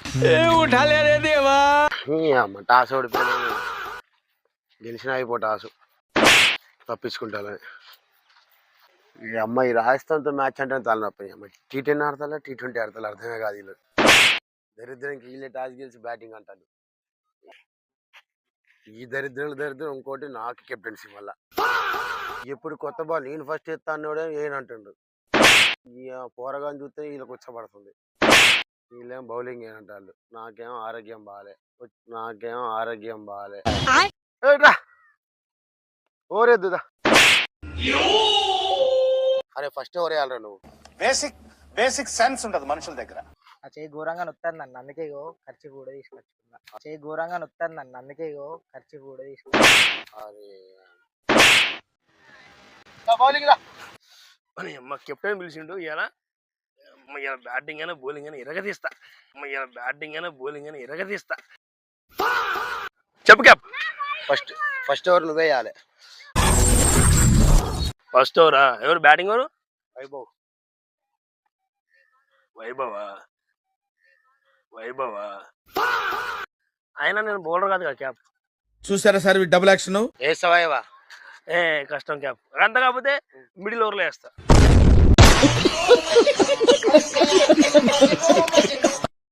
उठाले रे देवा అమ్మ టాస్ ఓడిపోయినా గెలిచిన అయిపో టాసు తప్పించుకుంటాలని ఈ అమ్మాయి రాజస్థాన్తో మ్యాచ్ అంటే తలనొప్పి అమ్మాయి T10 ఆడతా T20 ఆడతా అర్థమే కాదు వీళ్ళు దరిద్రానికి వీళ్ళే టాస్ గెలిచి బ్యాటింగ్ అంటారు ఈ దరిద్రం ఇంకోటి నాకు కెప్టెన్సీ వల్ల ఎప్పుడు కొత్త బాల్ నేను ఫస్ట్ ఎత్తా అన్నాడే ఏనంటుండ్రు ఈ పోరగాని చూస్తే వీళ్ళకి వచ్చబడుతుంది వీళ్ళేం బౌలింగ్ ఏనంటారు నాకేమో ఆరోగ్యం బాగాలే ఓరేద్దుదా అరే ఫస్ట్ ఓరేయాలరా నువ్వు బేసిక్ సెన్స్ ఉంటది మనుషుల దగ్గర ఆ చేయి ఘోరంగా నొత్తాను నన్ను అందుకే ఖర్చు కూడా తీసుకొచ్చుకున్నా చేయి ఘోరంగా నొత్తాను నన్ను అందుకే ఖర్చు కూడా తీసుకొచ్చుకున్నా బౌలింగ్ రా అమ్మ కెప్టెన్ పిలిచిండు ఇలా బ్యాటింగ్ అయినా బౌలింగ్ అయినా ఎరగదీస్తా చెప్పు క్యాప్ ఫస్ట్ ఓవర్ నువ్వే వేయాలి ఫస్ట్ ఓవరా ఎవరు బ్యాటింగ్ ఎవరు వైభవా అయినా నేను బౌలర్ కాదు కదా క్యాప్ చూసారా సార్ డబుల్ యాక్షన్ వేస్తావా ఏ కష్టం క్యాప్ అంత కాకపోతే మిడిల్ ఓవర్లో వేస్తా